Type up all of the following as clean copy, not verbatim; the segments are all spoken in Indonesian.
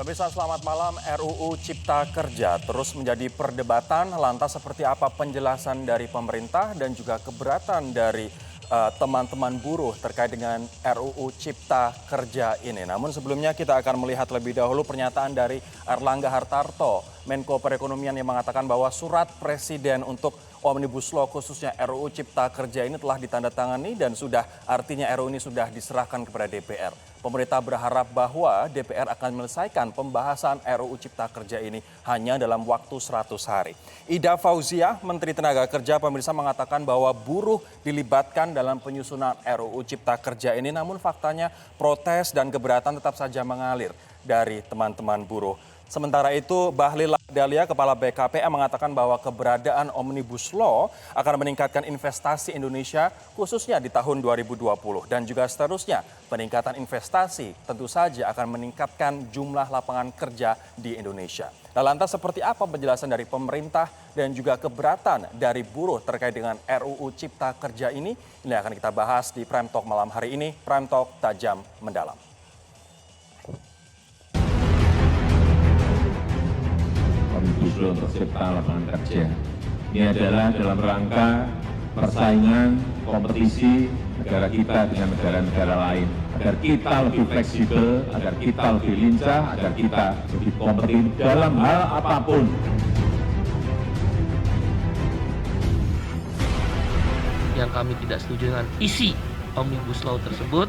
Pemirsa selamat malam. RUU Cipta Kerja terus menjadi perdebatan. Lantas seperti apa penjelasan dari pemerintah dan juga keberatan dari teman-teman buruh terkait dengan RUU Cipta Kerja ini. Namun sebelumnya kita akan melihat lebih dahulu pernyataan dari Erlangga Hartarto, Menko Perekonomian, yang mengatakan bahwa surat Presiden untuk Omnibus Law khususnya RUU Cipta Kerja ini telah ditandatangani dan artinya RUU ini sudah diserahkan kepada DPR. Pemerintah berharap bahwa DPR akan menyelesaikan pembahasan RUU Cipta Kerja ini hanya dalam waktu 100 hari. Ida Fauziah, Menteri Tenaga Kerja, pemirsa, mengatakan bahwa buruh dilibatkan dalam penyusunan RUU Cipta Kerja ini, namun faktanya protes dan keberatan tetap saja mengalir dari teman-teman buruh. Sementara itu, Bahlil Lahadalia, Kepala BKPM, mengatakan bahwa keberadaan Omnibus Law akan meningkatkan investasi Indonesia khususnya di tahun 2020 dan juga seterusnya. Peningkatan investasi tentu saja akan meningkatkan jumlah lapangan kerja di Indonesia. Nah, lantas seperti apa penjelasan dari pemerintah dan juga keberatan dari buruh terkait dengan RUU Cipta Kerja ini? Ini akan kita bahas di Prime Talk malam hari ini, Prime Talk Tajam Mendalam. Omnibus Law untuk cipta lapangan kerja. Ini adalah dalam rangka persaingan, kompetisi negara kita dengan negara-negara lain. Agar kita lebih fleksibel, agar kita lebih lincah, agar kita lebih kompetitif dalam hal apapun. Yang kami tidak setuju dengan isi Omnibus Law tersebut,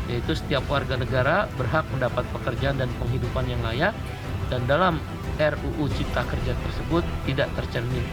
yaitu setiap warga negara berhak mendapat pekerjaan dan penghidupan yang layak, dan dalam RUU Cipta Kerja tersebut tidak tercermin.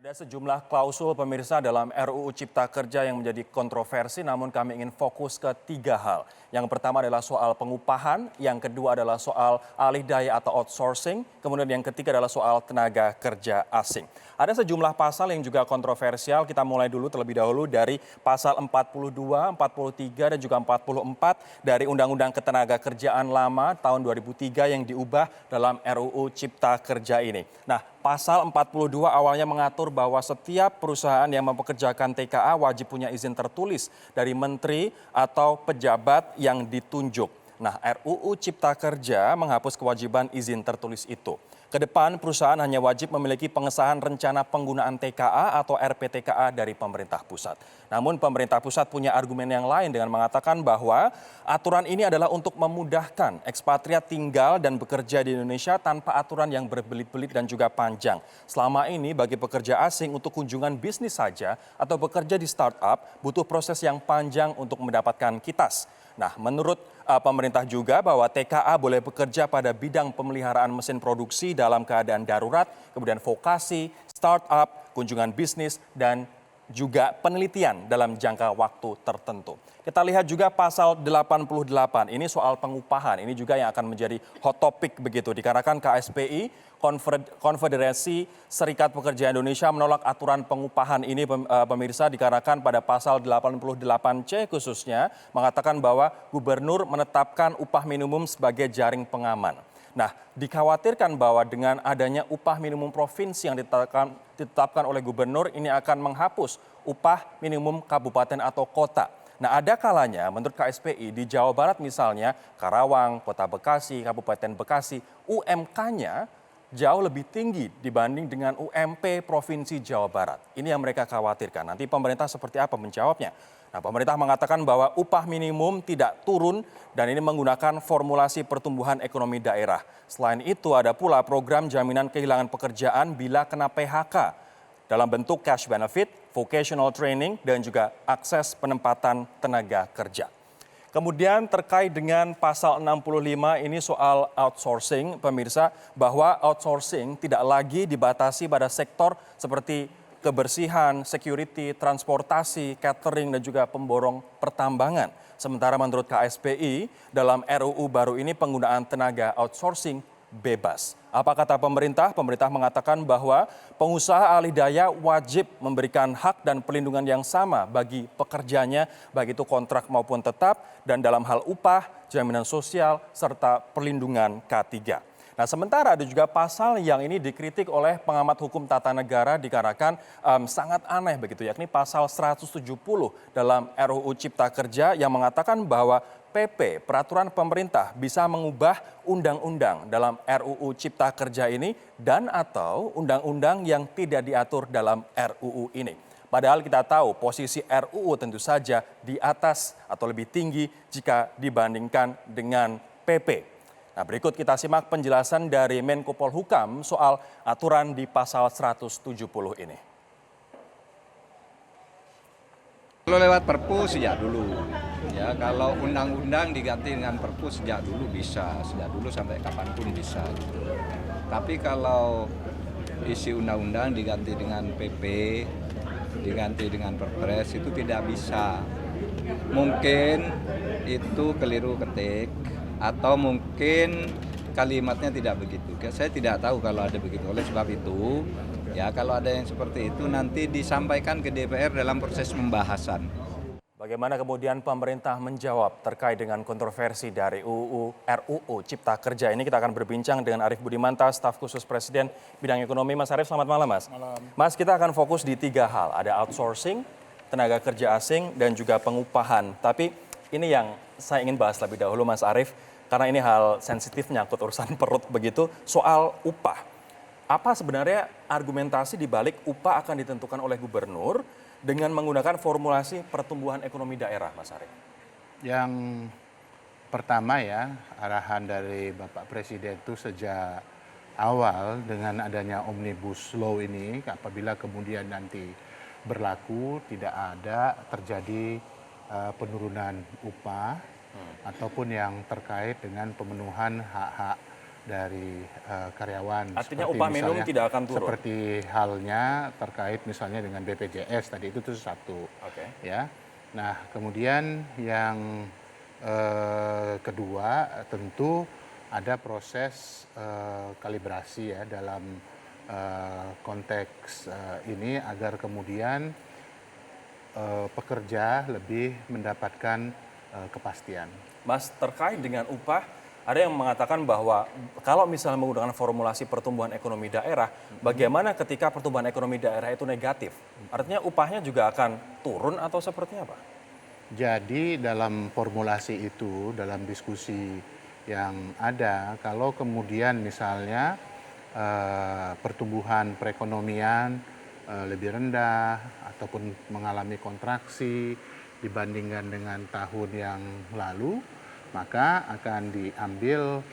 Ada sejumlah klausul, pemirsa, dalam RUU Cipta Kerja yang menjadi kontroversi, namun kami ingin fokus ke 3 hal. Yang pertama adalah soal pengupahan, yang kedua adalah soal alih daya atau outsourcing, kemudian yang ketiga adalah soal tenaga kerja asing. Ada sejumlah pasal yang juga kontroversial, kita mulai dulu terlebih dahulu dari pasal 42, 43, dan juga 44 dari Undang-Undang Ketenagakerjaan lama tahun 2003 yang diubah dalam RUU Cipta Kerja ini. Nah, pasal 42 awalnya mengatur bahwa setiap perusahaan yang mempekerjakan TKA wajib punya izin tertulis dari menteri atau pejabat yang ditunjuk. Nah, RUU Cipta Kerja menghapus kewajiban izin tertulis itu. Kedepan perusahaan hanya wajib memiliki pengesahan rencana penggunaan TKA atau RPTKA dari pemerintah pusat. Namun pemerintah pusat punya argumen yang lain dengan mengatakan bahwa aturan ini adalah untuk memudahkan ekspatriat tinggal dan bekerja di Indonesia tanpa aturan yang berbelit-belit dan juga panjang. Selama ini bagi pekerja asing untuk kunjungan bisnis saja atau bekerja di startup butuh proses yang panjang untuk mendapatkan kitas. Nah, menurut pemerintah juga bahwa TKA boleh bekerja pada bidang pemeliharaan mesin produksi dalam keadaan darurat, kemudian vokasi, startup, kunjungan bisnis, dan juga penelitian dalam jangka waktu tertentu. Kita lihat juga pasal 88, ini soal pengupahan. Ini juga yang akan menjadi hot topic begitu, dikarenakan KSPI, Konfederasi Serikat Pekerja Indonesia, menolak aturan pengupahan ini, pemirsa, dikarenakan pada pasal 88C khususnya mengatakan bahwa gubernur menetapkan upah minimum sebagai jaring pengaman. Nah, dikhawatirkan bahwa dengan adanya upah minimum provinsi yang ditetapkan oleh gubernur ini akan menghapus upah minimum kabupaten atau kota. Nah, ada kalanya menurut KSPI di Jawa Barat misalnya, Karawang, Kota Bekasi, Kabupaten Bekasi, UMK-nya jauh lebih tinggi dibanding dengan UMP Provinsi Jawa Barat. Ini yang mereka khawatirkan. Nanti pemerintah seperti apa menjawabnya? Nah, pemerintah mengatakan bahwa upah minimum tidak turun dan ini menggunakan formulasi pertumbuhan ekonomi daerah. Selain itu ada pula program jaminan kehilangan pekerjaan bila kena PHK dalam bentuk cash benefit, vocational training, dan juga akses penempatan tenaga kerja. Kemudian terkait dengan pasal 65 ini soal outsourcing, pemirsa, bahwa outsourcing tidak lagi dibatasi pada sektor seperti kebersihan, security, transportasi, catering, dan juga pemborong pertambangan. Sementara menurut KSPI, dalam RUU baru ini penggunaan tenaga outsourcing bebas. Apa kata pemerintah? Pemerintah mengatakan bahwa pengusaha alih daya wajib memberikan hak dan perlindungan yang sama bagi pekerjanya, baik itu kontrak maupun tetap, dan dalam hal upah, jaminan sosial, serta perlindungan K3. Nah, sementara ada juga pasal yang ini dikritik oleh pengamat hukum tata negara dikarenakan sangat aneh begitu, yakni pasal 170 dalam RUU Cipta Kerja yang mengatakan bahwa PP, peraturan pemerintah bisa mengubah undang-undang dalam RUU Cipta Kerja ini dan atau undang-undang yang tidak diatur dalam RUU ini. Padahal kita tahu posisi RUU tentu saja di atas atau lebih tinggi jika dibandingkan dengan PP. Nah, berikut kita simak penjelasan dari Menko Polhukam soal aturan di pasal 170 ini. Kalau lewat Perpu sejak dulu, ya kalau undang-undang diganti dengan Perpu sejak dulu bisa, sejak dulu sampai kapanpun bisa. Gitu. Tapi kalau isi undang-undang diganti dengan PP, diganti dengan Perpres itu tidak bisa. Mungkin itu keliru ketik atau mungkin kalimatnya tidak begitu. Saya tidak tahu kalau ada begitu. Oleh sebab itu, ya kalau ada yang seperti itu nanti disampaikan ke DPR dalam proses pembahasan. Bagaimana kemudian pemerintah menjawab terkait dengan kontroversi dari RUU Cipta Kerja ini? Kita akan berbincang dengan Arief Budimanta, staf khusus Presiden bidang ekonomi. Mas Arief, selamat malam Mas. Malam. Mas, kita akan fokus di 3 hal. Ada outsourcing, tenaga kerja asing, dan juga pengupahan. Tapi ini yang saya ingin bahas lebih dahulu Mas Arief, karena ini hal sensitif menyangkut urusan perut begitu, soal upah. Apa sebenarnya argumentasi di balik upah akan ditentukan oleh gubernur dengan menggunakan formulasi pertumbuhan ekonomi daerah, Mas Arief? Yang pertama ya, arahan dari Bapak Presiden itu sejak awal dengan adanya Omnibus Law ini, apabila kemudian nanti berlaku tidak ada terjadi penurunan upah ataupun yang terkait dengan pemenuhan hak-hak dari karyawan. Artinya Seperti upah minimum misalnya, tidak akan turun? Seperti halnya terkait misalnya dengan BPJS tadi itu tuh satu. Oke. Ya. Nah, kemudian yang kedua tentu ada proses kalibrasi ya dalam konteks ini agar kemudian pekerja lebih mendapatkan kepastian. Mas, terkait dengan upah, ada yang mengatakan bahwa kalau misalnya menggunakan formulasi pertumbuhan ekonomi daerah, bagaimana ketika pertumbuhan ekonomi daerah itu negatif? Artinya upahnya juga akan turun atau seperti apa? Jadi dalam formulasi itu, dalam diskusi yang ada, kalau kemudian misalnya pertumbuhan perekonomian lebih rendah ataupun mengalami kontraksi dibandingkan dengan tahun yang lalu, maka akan diambil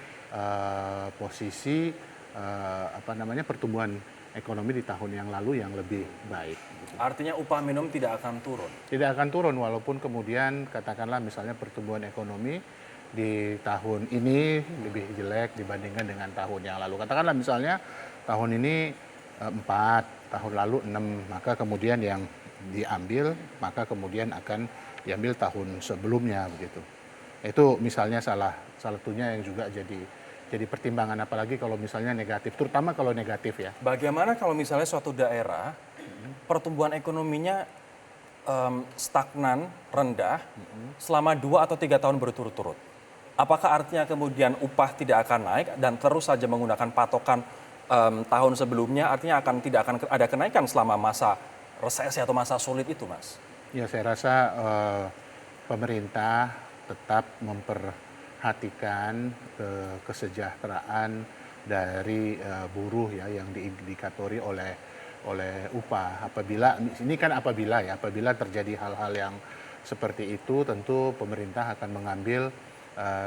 posisi pertumbuhan ekonomi di tahun yang lalu yang lebih baik. Artinya upah minimum tidak akan turun? Tidak akan turun walaupun kemudian katakanlah misalnya pertumbuhan ekonomi di tahun ini lebih jelek dibandingkan dengan tahun yang lalu. Katakanlah misalnya tahun ini 4, tahun lalu 6, maka kemudian yang diambil, maka kemudian akan diambil tahun sebelumnya begitu. Itu misalnya salah satunya yang juga jadi pertimbangan, apalagi kalau misalnya negatif, terutama kalau negatif ya. Bagaimana kalau misalnya suatu daerah pertumbuhan ekonominya stagnan, rendah selama 2 atau 3 tahun berturut-turut? Apakah artinya kemudian upah tidak akan naik dan terus saja menggunakan patokan tahun sebelumnya, artinya tidak akan ada kenaikan selama masa resesi atau masa sulit itu, Mas? Ya, saya rasa pemerintah tetap memperhatikan kesejahteraan dari buruh ya yang diindikatori oleh upah. Apabila terjadi hal-hal yang seperti itu, tentu pemerintah akan mengambil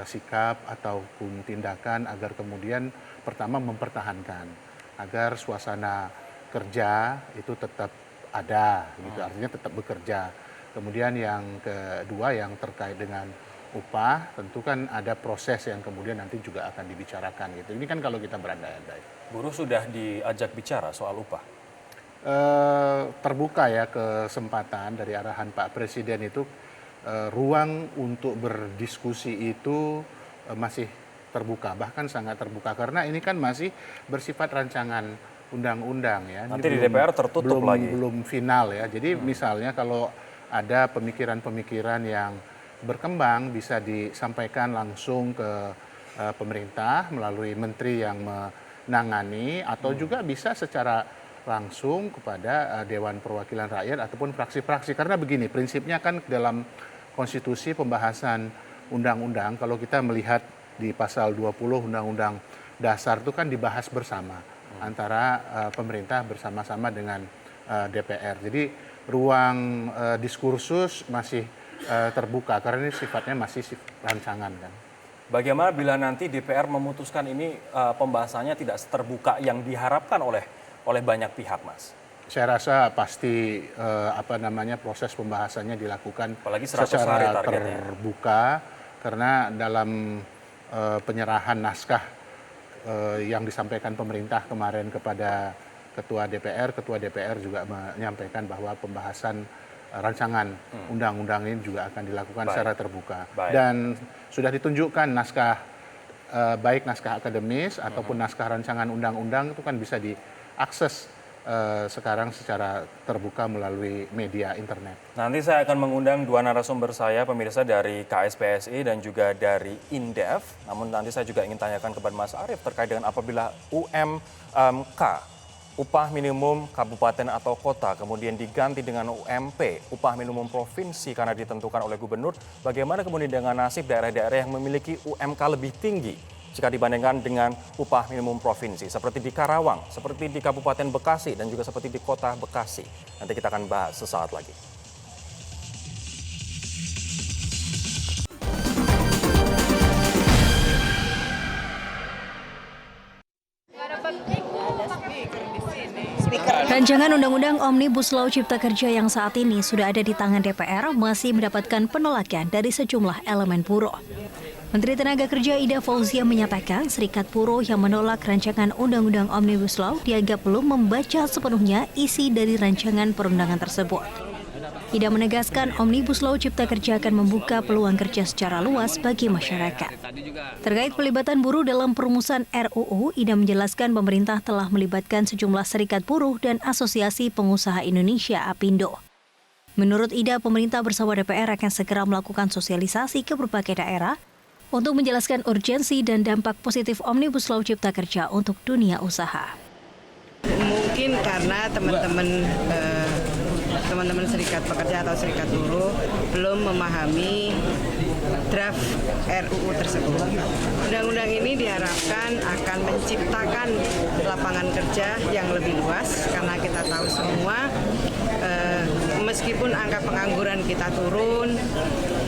sikap ataupun tindakan agar kemudian pertama mempertahankan agar suasana kerja itu tetap ada, gitu, artinya tetap bekerja. Kemudian yang kedua yang terkait dengan upah, tentu kan ada proses yang kemudian nanti juga akan dibicarakan gitu. Ini kan kalau kita berandai-andai. Buruh sudah diajak bicara soal upah? Terbuka ya kesempatan dari arahan Pak Presiden itu, ruang untuk berdiskusi itu masih terbuka, bahkan sangat terbuka. Karena ini kan masih bersifat rancangan undang-undang ya. Nanti di DPR tertutup lagi. Belum final ya. Jadi misalnya kalau ada pemikiran-pemikiran yang berkembang bisa disampaikan langsung ke pemerintah melalui menteri yang menangani atau juga bisa secara langsung kepada Dewan Perwakilan Rakyat ataupun fraksi-fraksi. Karena begini, prinsipnya kan dalam konstitusi pembahasan undang-undang, kalau kita melihat di pasal 20 Undang-Undang Dasar itu kan dibahas bersama antara pemerintah bersama-sama dengan DPR. Jadi ruang diskursus masih terbuka karena ini sifatnya masih rancangan kan. Bagaimana bila nanti DPR memutuskan ini pembahasannya tidak terbuka yang diharapkan oleh banyak pihak, Mas? Saya rasa pasti proses pembahasannya dilakukan apalagi 100 hari secara targetnya. terbuka karena dalam penyerahan naskah yang disampaikan pemerintah kemarin kepada Ketua DPR juga menyampaikan bahwa pembahasan rancangan undang-undang ini juga akan dilakukan secara terbuka. Dan sudah ditunjukkan naskah, baik naskah akademis ataupun naskah rancangan undang-undang itu kan bisa diakses sekarang secara terbuka melalui media internet. Nanti saya akan mengundang dua narasumber saya, pemirsa, dari KSPSI dan juga dari Indef. Namun nanti saya juga ingin tanyakan kepada Mas Arief terkait dengan apabila UMK, upah minimum kabupaten atau kota, kemudian diganti dengan UMP, upah minimum provinsi karena ditentukan oleh gubernur, bagaimana kemudian dengan nasib daerah-daerah yang memiliki UMK lebih tinggi jika dibandingkan dengan upah minimum provinsi, seperti di Karawang, seperti di Kabupaten Bekasi, dan juga seperti di Kota Bekasi. Nanti kita akan bahas sesaat lagi. Rancangan Undang-Undang Omnibus Law Cipta Kerja yang saat ini sudah ada di tangan DPR masih mendapatkan penolakan dari sejumlah elemen buruh. Menteri Tenaga Kerja Ida Fauzia menyatakan serikat buruh yang menolak rancangan Undang-Undang Omnibus Law dianggap belum membaca sepenuhnya isi dari rancangan perundangan tersebut. Ida menegaskan Omnibus Law Cipta Kerja akan membuka peluang kerja secara luas bagi masyarakat. Terkait pelibatan buruh dalam perumusan RUU, Ida menjelaskan pemerintah telah melibatkan sejumlah serikat buruh dan Asosiasi Pengusaha Indonesia (APindo). Menurut Ida, pemerintah bersama DPR akan segera melakukan sosialisasi ke berbagai daerah untuk menjelaskan urgensi dan dampak positif Omnibus Law Cipta Kerja untuk dunia usaha. Mungkin karena teman-teman serikat pekerja atau serikat buruh belum memahami draft RUU tersebut. Undang-undang ini diharapkan akan menciptakan lapangan kerja yang lebih luas karena kita tahu semua meskipun angka pengangguran kita turun,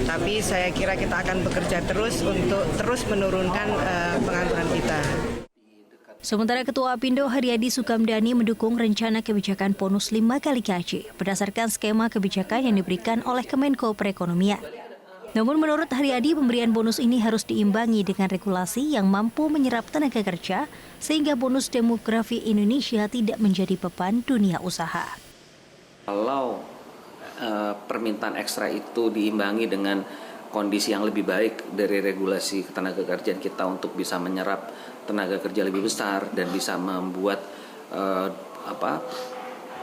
tapi saya kira kita akan bekerja terus untuk terus menurunkan pengangguran kita. Sementara Ketua APindo Haryadi Sukamdhani mendukung rencana kebijakan bonus 5 kali gaji berdasarkan skema kebijakan yang diberikan oleh Kemenko Perekonomian. Namun menurut Haryadi, pemberian bonus ini harus diimbangi dengan regulasi yang mampu menyerap tenaga kerja sehingga bonus demografi Indonesia tidak menjadi beban dunia usaha. Kalau permintaan ekstra itu diimbangi dengan kondisi yang lebih baik dari regulasi ketenaga kerjaan kita untuk bisa menyerap tenaga kerja lebih besar dan bisa membuat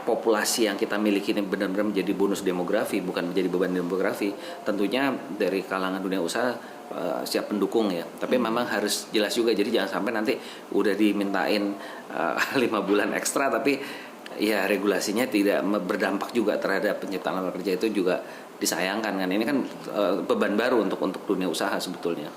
populasi yang kita miliki ini benar-benar menjadi bonus demografi, bukan menjadi beban demografi. Tentunya dari kalangan dunia usaha siap pendukung ya. Tapi memang harus jelas juga, jadi jangan sampai nanti udah dimintain 5 bulan ekstra tapi ya regulasinya tidak berdampak juga terhadap penciptaan lapangan kerja, itu juga disayangkan kan. Ini kan beban baru untuk dunia usaha sebetulnya.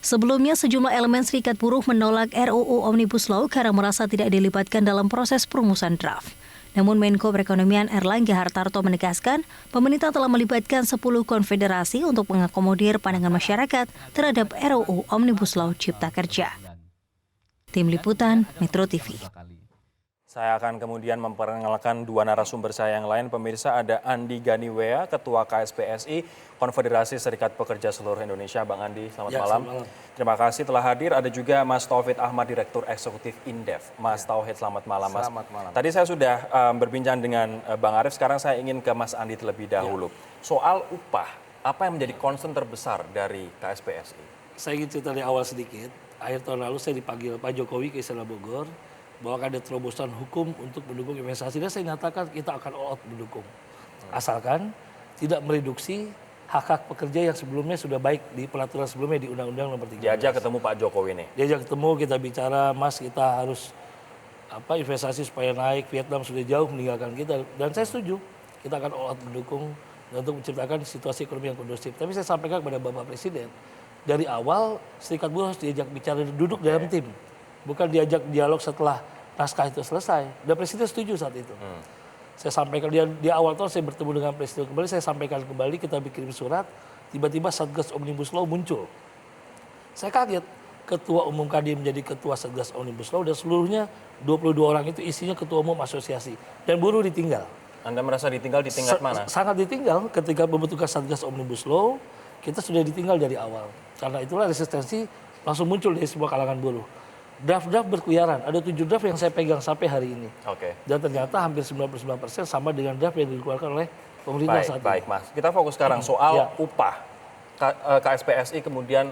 Sebelumnya, sejumlah elemen serikat buruh menolak RUU Omnibus Law karena merasa tidak dilibatkan dalam proses perumusan draft. Namun Menko Perekonomian Erlangga Hartarto menegaskan, pemerintah telah melibatkan 10 konfederasi untuk mengakomodir pandangan masyarakat terhadap RUU Omnibus Law Cipta Kerja. Tim Liputan, Metro TV. Saya akan kemudian memperkenalkan dua narasumber saya yang lain. Pemirsa, ada Andi Ganiwea, Ketua KSPSI, Konfederasi Serikat Pekerja Seluruh Indonesia. Bang Andi, selamat malam. Terima kasih telah hadir. Ada juga Mas Tauhid Ahmad, Direktur Eksekutif Indef. Mas Tauhid, selamat malam, Mas. Selamat malam. Tadi saya sudah berbincang dengan Bang Arief, sekarang saya ingin ke Mas Andi terlebih dahulu. Soal upah, apa yang menjadi concern terbesar dari KSPSI? Saya ingin cerita dari awal sedikit. Akhir tahun lalu saya dipanggil Pak Jokowi ke Istana Bogor bahwa ada terobosan hukum untuk mendukung investasi, dan saya nyatakan kita akan all out mendukung. Asalkan tidak mereduksi hak-hak pekerja yang sebelumnya sudah baik di peraturan sebelumnya di Undang-Undang Nomor 13. Diajak ketemu Pak Jokowi nih. Diajak ketemu, kita bicara, Mas kita harus investasi supaya naik, Vietnam sudah jauh meninggalkan kita. Dan saya setuju, kita akan all out mendukung untuk menciptakan situasi ekonomi yang kondusif. Tapi saya sampaikan kepada Bapak Presiden, dari awal serikat buruh harus diajak bicara duduk dalam tim. Bukan diajak dialog setelah naskah itu selesai. Dan Presiden setuju saat itu. Saya sampaikan di awal tahun saya bertemu dengan Presiden kembali, saya sampaikan kembali, kita bikin surat, tiba-tiba Satgas Omnibus Law muncul. Saya kaget, Ketua Umum Kadin menjadi Ketua Satgas Omnibus Law dan seluruhnya 22 orang itu isinya Ketua Umum Asosiasi. Dan buruh ditinggal. Anda merasa ditinggal di tingkat mana? Sangat ditinggal ketika membentukkan Satgas Omnibus Law, kita sudah ditinggal dari awal. Karena itulah resistensi langsung muncul di semua kalangan buruh. Draft-draft berkeliaran, ada 7 draft yang saya pegang sampai hari ini. Oke. Dan ternyata hampir 99% sama dengan draft yang dikeluarkan oleh pemerintah saat ini. Baik, Mas. Kita fokus sekarang soal upah. KSPSI kemudian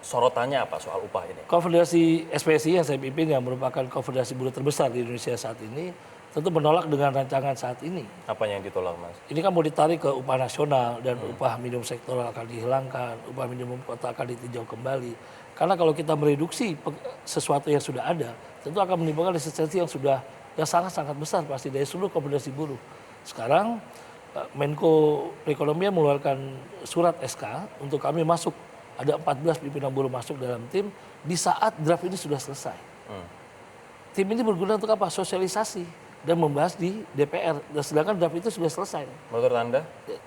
sorotannya apa soal upah ini? Konfederasi SPSI yang saya pimpin yang merupakan konfederasi buruh terbesar di Indonesia saat ini tentu menolak dengan rancangan saat ini. Apa yang ditolak, Mas? Ini kan mau ditarik ke upah nasional dan upah minimum sektoral akan dihilangkan, upah minimum kota akan ditinjau kembali. Karena kalau kita mereduksi sesuatu yang sudah ada, tentu akan menimbulkan resistensi yang sangat-sangat besar pasti dari seluruh konfederasi buruh. Sekarang Menko Perekonomian mengeluarkan surat SK untuk kami masuk. Ada 14 pimpinan buruh masuk dalam tim di saat draft ini sudah selesai. Tim ini berguna untuk apa? Sosialisasi dan membahas di DPR. Dan sedangkan draft itu sudah selesai. Menurut Anda?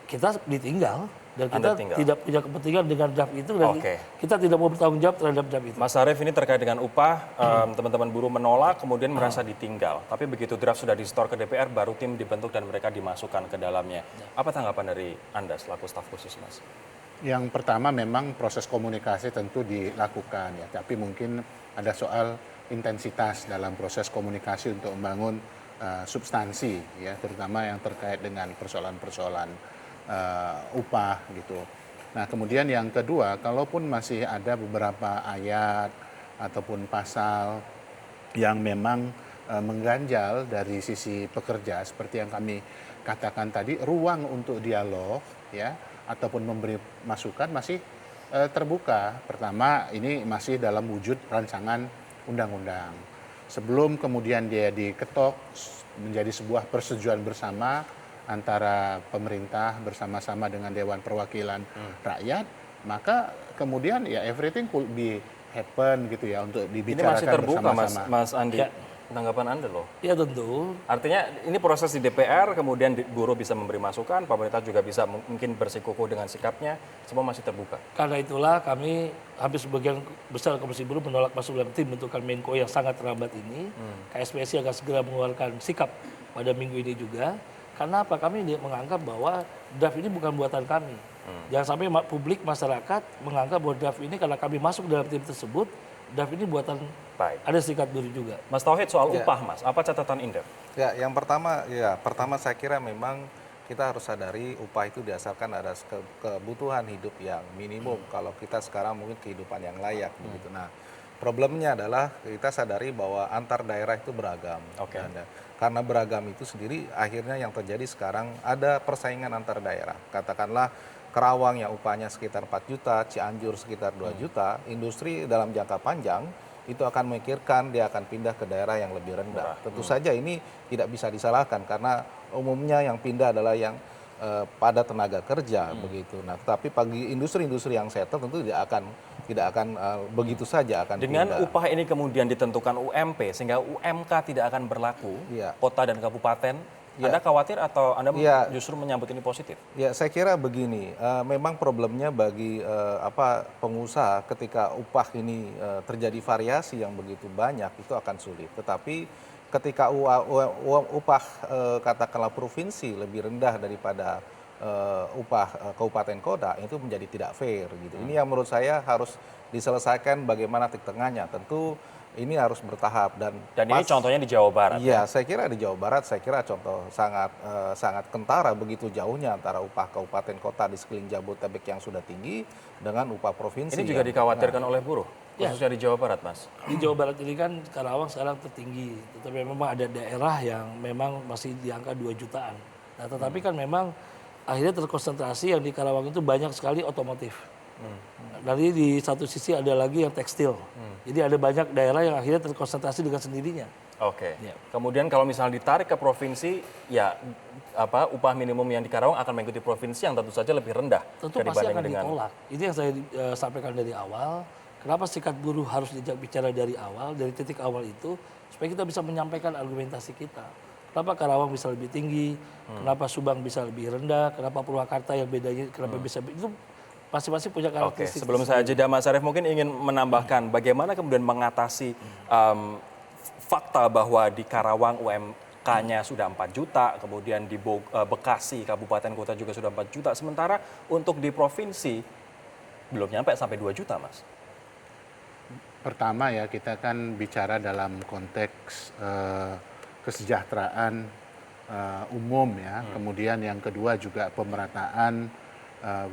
Kita ditinggal dan kita tinggal. tidak punya kepentingan dengan draft itu dan kita tidak mau bertanggung jawab terhadap draft itu. Mas Arief, ini terkait dengan upah, teman-teman buruh menolak kemudian merasa ditinggal. Tapi begitu draft sudah di-store ke DPR, baru tim dibentuk dan mereka dimasukkan ke dalamnya. Apa tanggapan dari Anda selaku staf khusus, Mas? Yang pertama memang proses komunikasi tentu dilakukan ya, tapi mungkin ada soal intensitas dalam proses komunikasi untuk membangun substansi ya, terutama yang terkait dengan persoalan-persoalan upah gitu. Nah, kemudian yang kedua, kalaupun masih ada beberapa ayat ataupun pasal yang memang mengganjal dari sisi pekerja seperti yang kami katakan tadi, ruang untuk dialog ya ataupun memberi masukan masih terbuka. Pertama, ini masih dalam wujud rancangan undang-undang. Sebelum kemudian dia diketok menjadi sebuah persetujuan bersama antara pemerintah bersama-sama dengan Dewan Perwakilan Rakyat, maka kemudian ya everything could be happen gitu ya untuk dibicarakan ini masih terbuka, bersama-sama. Mas Andi. Ya. Tanggapan Anda loh. Ya tentu. Artinya ini proses di DPR, kemudian buruh bisa memberi masukan, pemerintah juga bisa mungkin bersikukuh dengan sikapnya, semua masih terbuka. Karena itulah kami hampir sebagian besar Komisi Buruh menolak masuk dalam tim bentukan Menko yang sangat terlambat ini. KSPSI akan segera mengeluarkan sikap pada minggu ini juga. Karena apa? Kami menganggap bahwa draft ini bukan buatan kami. Jangan sampai publik, masyarakat menganggap bahwa draft ini karena kami masuk dalam tim tersebut, draft ini buatan ada serikat buruh juga. Mas Tauhid, soal upah, Mas, apa catatan Indef? Ya, yang pertama saya kira memang kita harus sadari upah itu didasarkan atas kebutuhan hidup yang minimum. Kalau kita sekarang mungkin kehidupan yang layak begitu. Nah, problemnya adalah kita sadari bahwa antar daerah itu beragam. Karena beragam itu sendiri akhirnya yang terjadi sekarang ada persaingan antar daerah. Katakanlah Kerawang yang upahnya sekitar 4 juta, Cianjur sekitar 2 juta, industri dalam jangka panjang itu akan memikirkan dia akan pindah ke daerah yang lebih rendah. Tentu saja ini tidak bisa disalahkan karena umumnya yang pindah adalah yang pada tenaga kerja begitu. Nah, tapi bagi industri-industri yang settle tentu tidak akan begitu saja akan dengan pindah. Upah ini kemudian ditentukan UMP sehingga UMK tidak akan berlaku, kota dan kabupaten. Anda khawatir atau Anda justru menyambut ini positif? Ya, saya kira begini, memang problemnya bagi pengusaha ketika upah ini terjadi variasi yang begitu banyak itu akan sulit. Tetapi ketika upah katakanlah provinsi lebih rendah daripada upah kabupaten kota itu menjadi tidak fair gitu. Ini yang menurut saya harus diselesaikan bagaimana titik tengahnya. Tentu ini harus bertahap dan ini contohnya di Jawa Barat. Iya, saya kira di Jawa Barat saya kira contoh sangat kentara begitu jauhnya antara upah kabupaten kota di sekeliling Jabodetabek yang sudah tinggi dengan upah provinsi. Ini juga dikhawatirkan oleh buruh, khususnya di Jawa Barat, Mas. Di Jawa Barat ini kan Karawang sekarang tertinggi, tetapi memang ada daerah yang memang masih di angka 2 jutaan. Nah, tetapi kan memang akhirnya terkonsentrasi yang di Karawang itu banyak sekali otomotif. Dari di satu sisi ada lagi yang tekstil. Jadi ada banyak daerah yang akhirnya terkonsentrasi dengan sendirinya. Oke. Ya. Kemudian kalau misalnya ditarik ke provinsi, ya upah minimum yang di Karawang akan mengikuti provinsi yang tentu saja lebih rendah Tentu pasti akan ditolak. Itu yang saya sampaikan dari awal. Kenapa serikat buruh harus bicara dari awal, dari titik awal itu, supaya kita bisa menyampaikan argumentasi kita. Kenapa Karawang bisa lebih tinggi, kenapa Subang bisa lebih rendah, kenapa Purwakarta yang bedanya, kenapa bisa itu masing-masing punya Oke, karakteristik. sebelum saya jeda Mas Arief mungkin ingin menambahkan bagaimana kemudian mengatasi fakta bahwa di Karawang UMK-nya sudah 4 juta, kemudian di Bekasi, kabupaten kota juga sudah 4 juta, sementara untuk di provinsi belum nyampe sampai 2 juta, Mas. Pertama ya, kita kan bicara dalam konteks kesejahteraan umum ya. Kemudian yang kedua juga pemerataan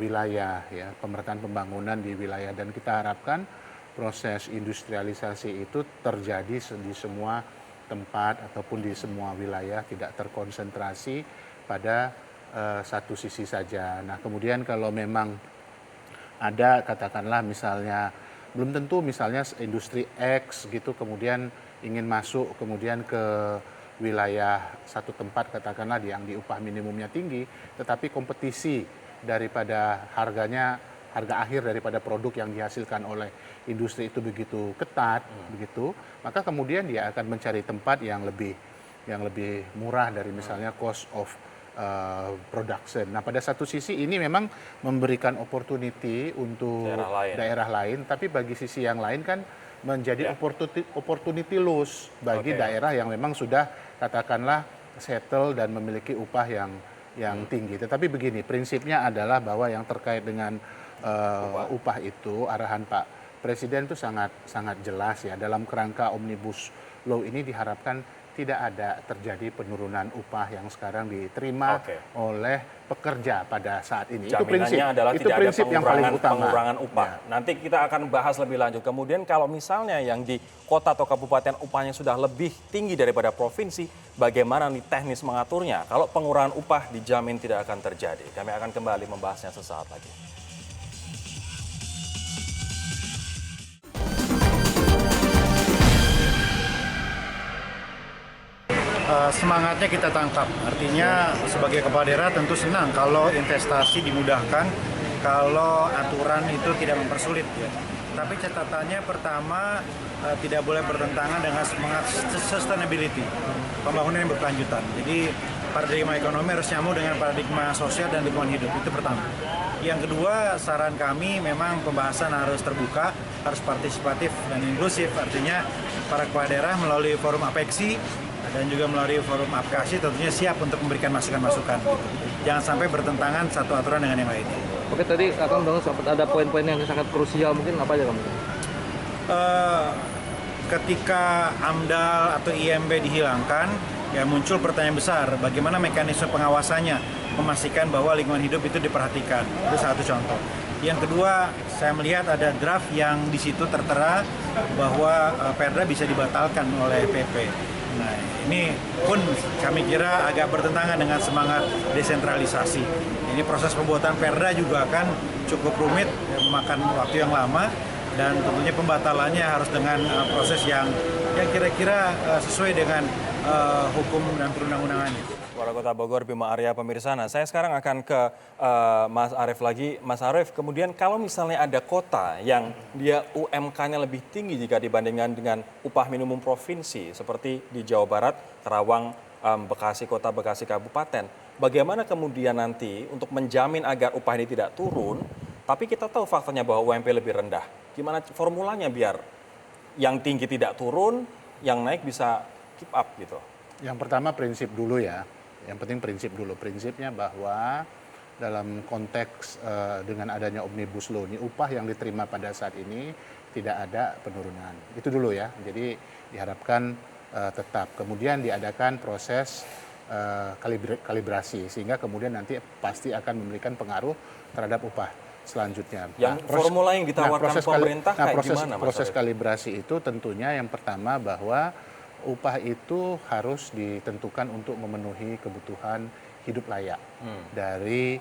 wilayah ya, pemerataan pembangunan di wilayah, dan kita harapkan proses industrialisasi itu terjadi di semua tempat ataupun di semua wilayah, tidak terkonsentrasi pada satu sisi saja. Nah, kemudian kalau memang ada katakanlah misalnya belum tentu misalnya industri X gitu kemudian ingin masuk kemudian ke wilayah satu tempat katakanlah yang di upah minimumnya tinggi, tetapi kompetisi daripada harga akhir daripada produk yang dihasilkan oleh industri itu begitu ketat begitu, maka kemudian dia akan mencari tempat yang lebih murah dari misalnya cost of production. Nah, pada satu sisi ini memang memberikan opportunity untuk daerah lain, tapi bagi sisi yang lain kan menjadi opportunity loss bagi daerah yang memang sudah katakanlah settle dan memiliki upah yang tinggi. Tetapi begini, prinsipnya adalah bahwa yang terkait dengan upah itu arahan Pak Presiden itu sangat jelas ya. Dalam kerangka Omnibus Law ini diharapkan tidak ada terjadi penurunan upah yang sekarang diterima oleh pekerja pada saat ini. Jaminannya adalah itu tidak prinsip ada yang paling utama. pengurangan upah. Ya. Nanti kita akan bahas lebih lanjut. Kemudian kalau misalnya yang di kota atau kabupaten upahnya sudah lebih tinggi daripada provinsi, bagaimana nih teknis mengaturnya? Kalau pengurangan upah dijamin tidak akan terjadi. Kami akan kembali membahasnya sesaat lagi. Semangatnya kita tangkap, artinya sebagai kepala daerah tentu senang kalau investasi dimudahkan, kalau aturan itu tidak mempersulit ya. Tapi catatannya pertama tidak boleh bertentangan dengan semangat sustainability, pembangunan yang berkelanjutan. Jadi paradigma ekonomi harus nyambung dengan paradigma sosial dan lingkungan hidup, itu pertama. Yang kedua, saran kami memang pembahasan harus terbuka, harus partisipatif dan inklusif, artinya para kepala daerah melalui forum APEKSI dan juga melalui forum APKASI tentunya siap untuk memberikan masukan-masukan. Jangan sampai bertentangan satu aturan dengan yang lainnya. Oke, tadi Akang bilang sempat ada poin-poin yang sangat krusial, mungkin apa aja kamu? Ketika AMDAL atau IMB dihilangkan, ya muncul pertanyaan besar, bagaimana mekanisme pengawasannya, memastikan bahwa lingkungan hidup itu diperhatikan. Itu satu contoh. Yang kedua, saya melihat ada draft yang di situ tertera bahwa Perda bisa dibatalkan oleh PP. Nah, ini pun kami kira agak bertentangan dengan semangat desentralisasi. Ini proses pembuatan Perda juga akan cukup rumit, memakan waktu yang lama, dan tentunya pembatalannya harus dengan proses yang kira-kira sesuai dengan hukum dan perundang-undangannya. Wali Kota Bogor Bima Arya, pemirsa. Nah, saya sekarang akan ke Mas Arief lagi. Mas Arief, kemudian kalau misalnya ada kota yang dia UMK-nya lebih tinggi jika dibandingkan dengan upah minimum provinsi, seperti di Jawa Barat, Karawang, Bekasi Kota, Bekasi Kabupaten, bagaimana kemudian nanti untuk menjamin agar upah ini tidak turun, tapi kita tahu faktanya bahwa UMP lebih rendah. Gimana formulanya biar yang tinggi tidak turun, yang naik bisa keep up gitu? Yang pertama prinsip dulu ya. Yang penting prinsip dulu. Prinsipnya bahwa dalam konteks dengan adanya Omnibus Law ini, upah yang diterima pada saat ini tidak ada penurunan. Itu dulu ya. Jadi diharapkan tetap. Kemudian diadakan proses kalibrasi sehingga kemudian nanti pasti akan memberikan pengaruh terhadap upah selanjutnya. Yang formula yang ditawarkan pemerintah kayak gimana, Mas Proses Arief? kalibrasi itu tentunya yang pertama bahwa upah itu harus ditentukan untuk memenuhi kebutuhan hidup layak dari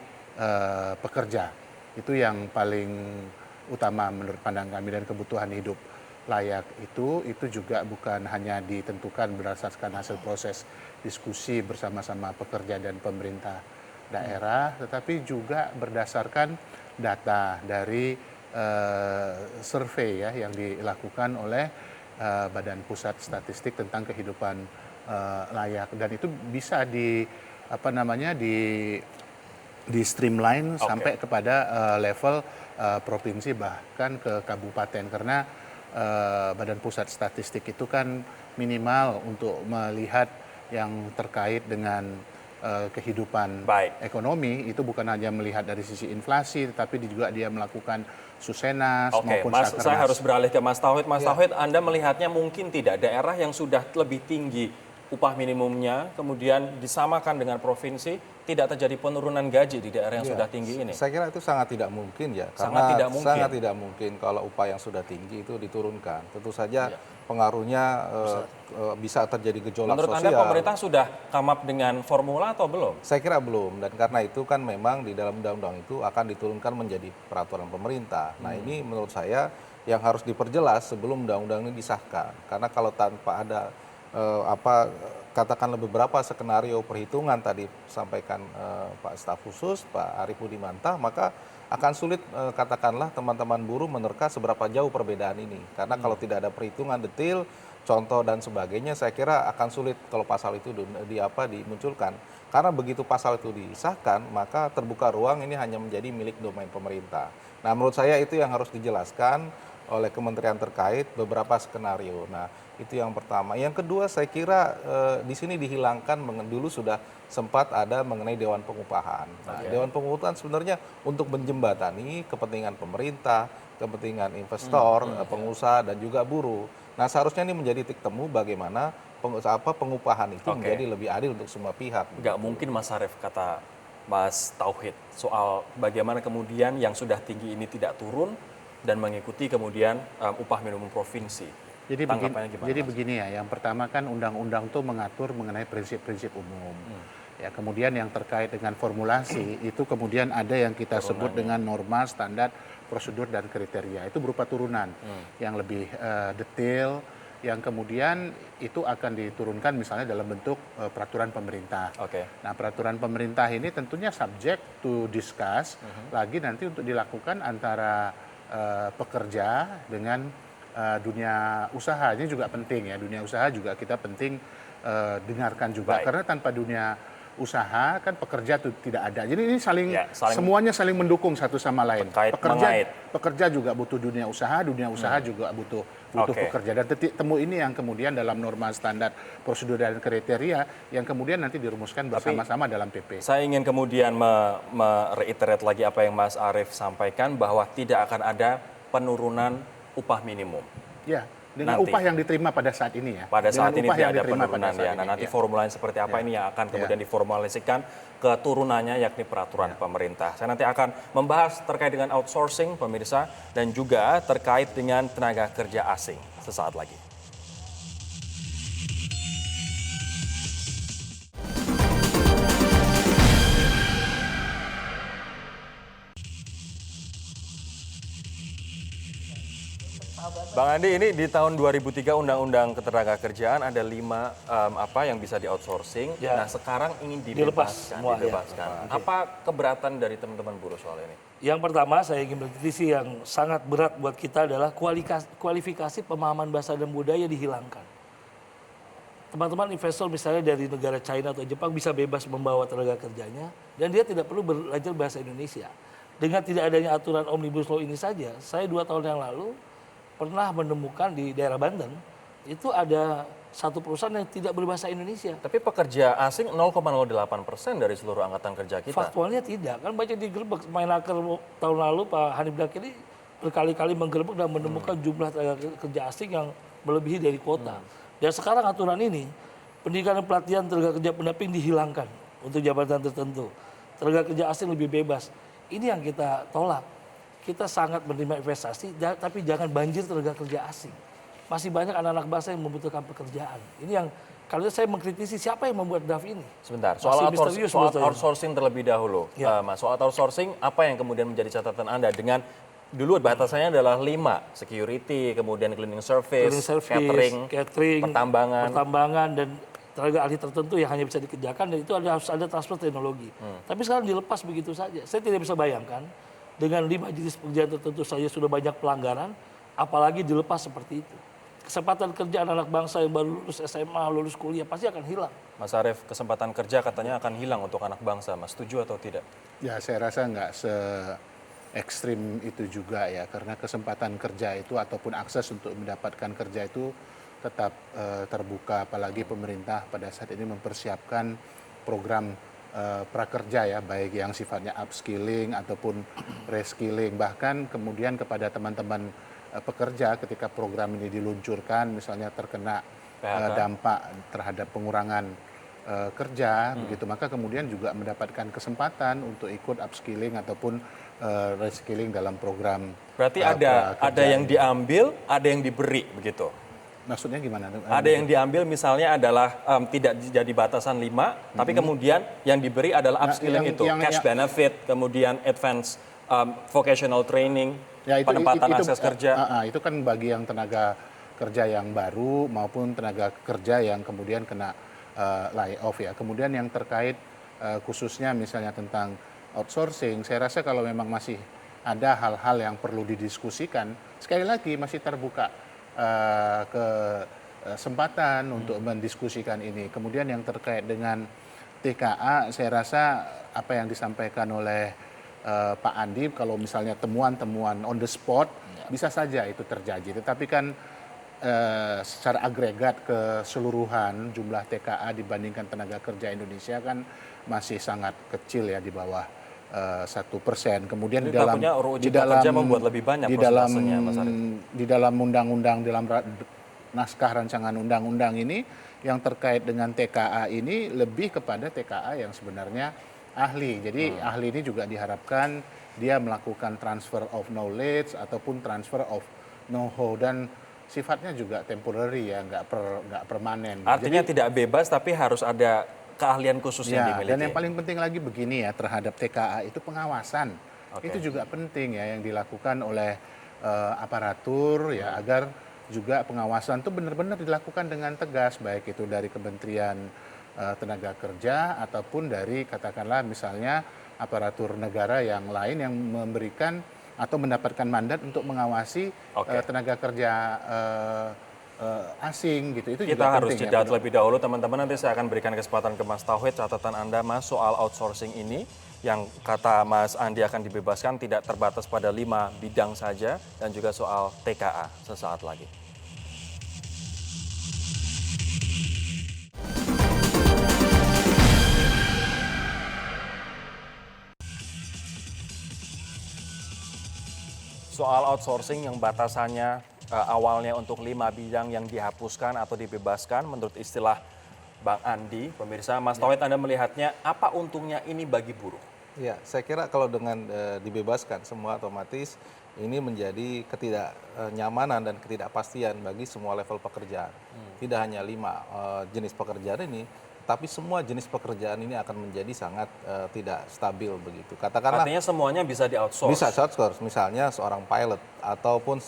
pekerja. Itu yang paling utama menurut pandang kami, dan kebutuhan hidup layak itu juga bukan hanya ditentukan berdasarkan hasil proses diskusi bersama-sama pekerja dan pemerintah daerah, tetapi juga berdasarkan data dari survei ya yang dilakukan oleh Badan Pusat Statistik tentang kehidupan layak, dan itu bisa di streamline sampai kepada level provinsi bahkan ke kabupaten, karena Badan Pusat Statistik itu kan minimal untuk melihat yang terkait dengan kehidupan ekonomi, itu bukan hanya melihat dari sisi inflasi, tetapi juga dia melakukan susenas maupun Mas, sakernas. saya harus beralih ke Mas Tauhid. Mas Tauhid, Anda melihatnya mungkin tidak daerah yang sudah lebih tinggi upah minimumnya, kemudian disamakan dengan provinsi, tidak terjadi penurunan gaji di daerah yang sudah tinggi ini? Saya kira itu sangat tidak mungkin ya, Sangat karena tidak sangat tidak mungkin kalau upah yang sudah tinggi itu diturunkan. Tentu saja pengaruhnya bisa terjadi gejolak Menurut sosial. Anda pemerintah sudah come up dengan formula atau belum? Saya kira belum, dan karena itu kan memang di dalam undang-undang itu akan diturunkan menjadi peraturan pemerintah. Nah ini menurut saya yang harus diperjelas sebelum undang-undang ini disahkan. Karena kalau tanpa ada katakanlah beberapa skenario perhitungan tadi sampaikan Pak Staf Khusus, Pak Arief Budimantah, maka akan sulit katakanlah teman-teman buruh menerka seberapa jauh perbedaan ini. Karena kalau tidak ada perhitungan detail, contoh dan sebagainya, saya kira akan sulit kalau pasal itu dimunculkan. Karena begitu pasal itu disahkan, maka terbuka ruang ini hanya menjadi milik domain pemerintah. Nah, menurut saya itu yang harus dijelaskan oleh kementerian terkait beberapa skenario. Nah, itu yang pertama. Yang kedua, saya kira di sini dihilangkan, dulu sudah sempat ada mengenai Dewan Pengupahan. Nah, Dewan Pengupahan sebenarnya untuk menjembatani kepentingan pemerintah, kepentingan investor, pengusaha, dan juga buruh. Nah, seharusnya ini menjadi titik temu bagaimana pengupahan itu menjadi lebih adil untuk semua pihak. Nggak mungkin Mas Arief, kata Mas Tauhid, soal bagaimana kemudian yang sudah tinggi ini tidak turun dan mengikuti kemudian upah minimum provinsi. Jadi Gimana, begini ya, yang pertama kan undang-undang itu mengatur mengenai prinsip-prinsip umum. Ya, kemudian yang terkait dengan formulasi itu kemudian ada yang kita sebut dengan norma, standar, prosedur, dan kriteria. Itu berupa turunan yang lebih detail, yang kemudian itu akan diturunkan misalnya dalam bentuk peraturan pemerintah. Nah, peraturan pemerintah ini tentunya subject to discuss lagi nanti untuk dilakukan antara pekerja dengan dunia usaha. Ini juga penting ya, dunia usaha juga kita penting dengarkan juga. Karena tanpa dunia usaha kan pekerja itu tidak ada. Jadi ini semuanya saling mendukung satu sama lain. Pekerja juga butuh dunia usaha juga butuh pekerja. Dan titik temu ini yang kemudian dalam norma, standar, prosedur, dan kriteria yang kemudian nanti dirumuskan bersama-sama dalam PP. Saya ingin kemudian mereiterate lagi apa yang Mas Arief sampaikan, bahwa tidak akan ada penurunan upah minimum. Ya, dengan upah yang diterima pada saat ini ya. Pada saat ini tidak ada penurunan ya. Nah, nanti formulanya seperti apa ini yang akan kemudian diformulasikan keturunannya, yakni peraturan pemerintah. Saya nanti akan membahas terkait dengan outsourcing, pemirsa, dan juga terkait dengan tenaga kerja asing sesaat lagi. Bang Andi, ini di tahun 2003 Undang-Undang Ketenagakerjaan ada 5 yang bisa di outsourcing. Nah, sekarang ingin dibebaskan. Apa keberatan dari teman-teman buruh soal ini? Yang pertama saya ingin berkritisi yang sangat berat buat kita adalah kualifikasi pemahaman bahasa dan budaya dihilangkan. Teman-teman investor misalnya dari negara China atau Jepang bisa bebas membawa tenaga kerjanya dan dia tidak perlu belajar bahasa Indonesia. Dengan tidak adanya aturan Omnibus Law ini saja, saya 2 tahun yang lalu pernah menemukan di daerah Banten, itu ada satu perusahaan yang tidak berbahasa Indonesia. Tapi pekerja asing 0,08% dari seluruh angkatan kerja kita. Faktualnya tidak, kan banyak digerebek. Menaker tahun lalu Pak Hanif Dakiri berkali-kali menggerebek dan menemukan jumlah tenaga kerja asing yang melebihi dari kuota. Dan sekarang aturan ini, pendidikan dan pelatihan tenaga kerja pendamping dihilangkan untuk jabatan tertentu. Tenaga kerja asing lebih bebas. Ini yang kita tolak. Kita sangat menerima investasi, tapi jangan banjir tenaga kerja asing. masih banyak anak-anak bangsa yang membutuhkan pekerjaan. Ini yang kalau saya mengkritisi siapa yang membuat draft ini. Sebentar, Masih soal misterius outsourcing terlebih dahulu. Ya. Mas, soal outsourcing, apa yang kemudian menjadi catatan Anda dengan dulu batasannya adalah 5, security, kemudian cleaning service, catering, pertambangan, dan tenaga ahli tertentu yang hanya bisa dikerjakan, dan itu harus ada transfer teknologi. Tapi sekarang dilepas begitu saja. Saya tidak bisa bayangkan dengan 5 jenis pekerjaan tertentu saja sudah banyak pelanggaran, apalagi dilepas seperti itu. Kesempatan kerja anak bangsa yang baru lulus SMA, lulus kuliah pasti akan hilang. Mas Arief, kesempatan kerja katanya akan hilang untuk anak bangsa. Mas, setuju atau tidak? Ya, saya rasa nggak ekstrim itu juga ya, karena kesempatan kerja itu ataupun akses untuk mendapatkan kerja itu tetap terbuka, apalagi pemerintah pada saat ini mempersiapkan program prakerja ya, baik yang sifatnya upskilling ataupun reskilling, bahkan kemudian kepada teman-teman pekerja ketika program ini diluncurkan misalnya terkena dampak terhadap pengurangan kerja begitu, maka kemudian juga mendapatkan kesempatan untuk ikut upskilling ataupun reskilling dalam program. Berarti ada yang diambil, ada yang diberi begitu. Maksudnya gimana? Ada yang diambil misalnya adalah tidak jadi batasan 5, tapi kemudian yang diberi adalah upskilling cash benefit, kemudian advance vocational training, ya, penempatan akses kerja. Itu kan bagi yang tenaga kerja yang baru maupun tenaga kerja yang kemudian kena layoff ya. Kemudian yang terkait khususnya misalnya tentang outsourcing, saya rasa kalau memang masih ada hal-hal yang perlu didiskusikan, sekali lagi masih terbuka kesempatan untuk mendiskusikan ini. Kemudian yang terkait dengan TKA, saya rasa apa yang disampaikan oleh Pak Andi, kalau misalnya temuan-temuan on the spot, bisa saja itu terjadi. Tetapi kan secara agregat keseluruhan jumlah TKA dibandingkan tenaga kerja Indonesia kan masih sangat kecil ya, di bawah 1%. Kemudian di dalam membuat lebih banyak di dalam undang-undang, dalam naskah rancangan undang-undang ini yang terkait dengan TKA ini lebih kepada TKA yang sebenarnya ahli. Jadi ahli ini juga diharapkan dia melakukan transfer of knowledge ataupun transfer of know-how, dan sifatnya juga temporary ya, nggak permanen. Artinya jadi, tidak bebas tapi harus ada keahlian khusus yang dimiliki. Dan yang paling penting lagi begini ya, terhadap TKA itu pengawasan. Itu juga penting ya, yang dilakukan oleh aparatur ya, agar juga pengawasan itu benar-benar dilakukan dengan tegas, baik itu dari Kementerian Tenaga Kerja ataupun dari katakanlah misalnya aparatur negara yang lain yang memberikan atau mendapatkan mandat untuk mengawasi tenaga kerja asing gitu. Itu kita juga harus penting, jeda terlebih dahulu teman-teman. Nanti saya akan berikan kesempatan ke Mas Tauhid, catatan Anda Mas soal outsourcing ini yang kata Mas Andi akan dibebaskan tidak terbatas pada 5 bidang saja, dan juga soal TKA sesaat lagi. Soal outsourcing yang batasannya awalnya untuk 5 bidang yang dihapuskan atau dibebaskan menurut istilah Bang Andi, pemirsa, Mas Tauhid, Anda melihatnya apa untungnya ini bagi buruh? Ya, saya kira kalau dengan dibebaskan semua otomatis ini menjadi ketidaknyamanan dan ketidakpastian bagi semua level pekerjaan. Tidak hanya 5 jenis pekerjaan ini, tapi semua jenis pekerjaan ini akan menjadi sangat tidak stabil begitu. Katakanlah, artinya semuanya bisa di-outsource? Bisa outsource, misalnya seorang pilot, ataupun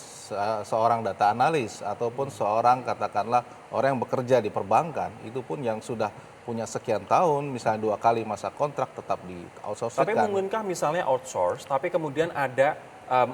seorang data analis, ataupun seorang katakanlah orang yang bekerja di perbankan, itu pun yang sudah punya sekian tahun, misalnya 2 kali masa kontrak tetap di-outsource. Tapi mungkinkah misalnya outsource, tapi kemudian ada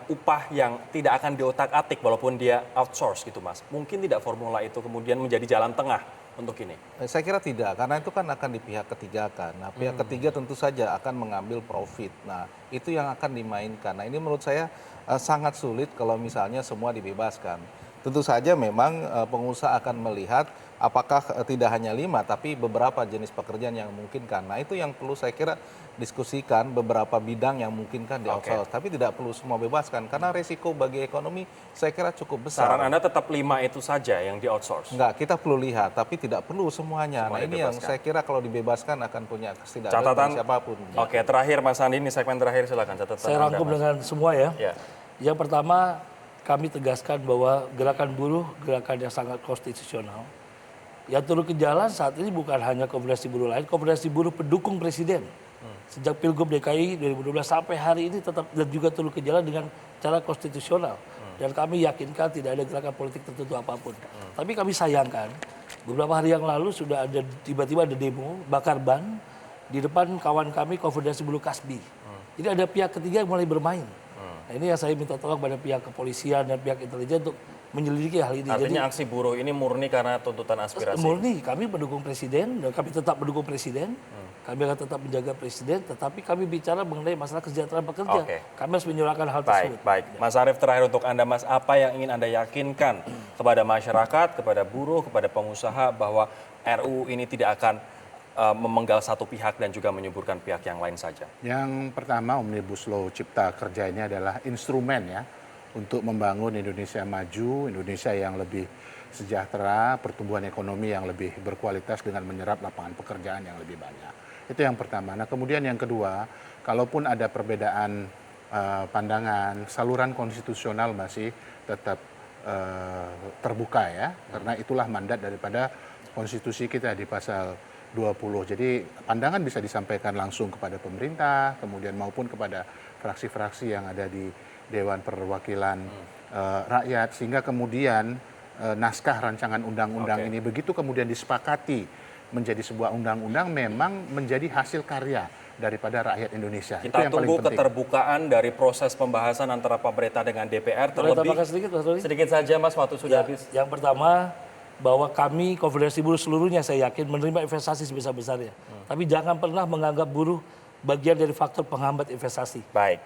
upah yang tidak akan diotak-atik walaupun dia outsource gitu Mas? Mungkin tidak formula itu kemudian menjadi jalan tengah untuk ini? Saya kira tidak, karena itu kan akan di pihak ketiga kan. Nah, pihak ketiga tentu saja akan mengambil profit. Nah, itu yang akan dimainkan. Nah, ini menurut saya sangat sulit kalau misalnya semua dibebaskan. Tentu saja memang pengusaha akan melihat apakah tidak hanya 5, tapi beberapa jenis pekerjaan yang memungkinkan. Nah, itu yang perlu saya kira diskusikan, beberapa bidang yang memungkinkan di outsource. Tapi tidak perlu semua bebaskan, karena resiko bagi ekonomi saya kira cukup besar. Saran Anda tetap 5 itu saja yang di outsource? Enggak, kita perlu lihat, tapi tidak perlu semuanya. Nah, ini yang saya kira kalau dibebaskan akan punya ketidakadilan siapapun. Oke, terakhir Mas Andi, ini segmen terakhir, silakan catatan Saya rangkum dengan semua ya. Yang pertama, kami tegaskan bahwa gerakan buruh gerakan yang sangat konstitusional. Yang turun ke jalan saat ini bukan hanya Konfederasi Buruh lain, Konfederasi Buruh pendukung Presiden. Sejak Pilgub DKI 2012 sampai hari ini tetap dan juga turun ke jalan dengan cara konstitusional. Dan kami yakinkan tidak ada gerakan politik tertentu apapun. Tapi kami sayangkan beberapa hari yang lalu sudah ada tiba-tiba ada demo bakar ban di depan kawan kami Konfederasi Buruh Kasbi. Jadi ada pihak ketiga yang mulai bermain. Nah, ini yang saya minta tolong pada pihak kepolisian dan pihak intelijen untuk menyelidiki hal ini. Artinya aksi buruh ini murni karena tuntutan aspirasi? Murni, kami mendukung Presiden dan kami tetap mendukung Presiden. Kami akan tetap menjaga Presiden, tetapi kami bicara mengenai masalah kesejahteraan pekerja. Kami harus menyuarakan hal tersebut. Baik. Mas Arief, terakhir untuk Anda, Mas, apa yang ingin Anda yakinkan kepada masyarakat, kepada buruh, kepada pengusaha bahwa RUU ini tidak akan memenggal satu pihak dan juga menyuburkan pihak yang lain saja? Yang pertama, Omnibus Law Cipta Kerja ini adalah instrumen ya untuk membangun Indonesia maju, Indonesia yang lebih sejahtera, pertumbuhan ekonomi yang lebih berkualitas dengan menyerap lapangan pekerjaan yang lebih banyak. Itu yang pertama. Nah, kemudian yang kedua, kalaupun ada perbedaan pandangan, saluran konstitusional masih tetap terbuka ya, karena itulah mandat daripada konstitusi kita di pasal 20. Jadi pandangan bisa disampaikan langsung kepada pemerintah, kemudian maupun kepada fraksi-fraksi yang ada di Dewan Perwakilan Rakyat, sehingga kemudian naskah rancangan undang-undang ini begitu kemudian disepakati menjadi sebuah undang-undang memang menjadi hasil karya daripada rakyat Indonesia. Kita itu yang tunggu paling penting. keterbukaan dari proses pembahasan antara pemerintah dengan DPR. Terlebih sedikit saja, Mas, waktu sudah habis. Yang pertama, bahwa kami Konfederasi Buruh seluruhnya saya yakin menerima investasi sebesar-besarnya. Tapi jangan pernah menganggap buruh bagian dari faktor penghambat investasi. Baik.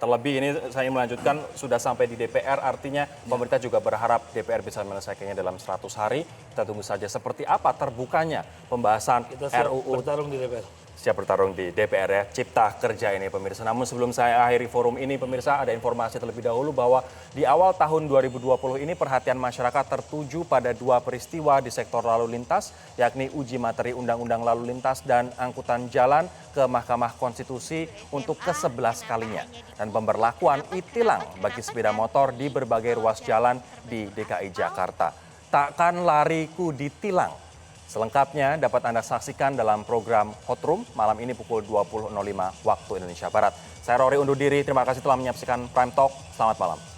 Terlebih ini saya melanjutkan sudah sampai di DPR, artinya pemerintah juga berharap DPR bisa menyelesaikannya dalam 100 hari. Kita tunggu saja seperti apa terbukanya pembahasan Kita siap RUU. bertarung di DPR. Siap bertarung di DPR ya, Cipta Kerja ini pemirsa. Namun sebelum saya akhiri forum ini pemirsa, ada informasi terlebih dahulu bahwa di awal tahun 2020 ini perhatian masyarakat tertuju pada dua peristiwa di sektor lalu lintas, yakni uji materi Undang-Undang Lalu Lintas dan Angkutan Jalan ke Mahkamah Konstitusi untuk ke-11 kalinya. Dan pemberlakuan e-tilang bagi sepeda motor di berbagai ruas jalan di DKI Jakarta. Takkan lariku ditilang. Selengkapnya dapat Anda saksikan dalam program Hot Room malam ini pukul 20.05 waktu Indonesia Barat. Saya Rory undur diri, terima kasih telah menyaksikan Prime Talk, selamat malam.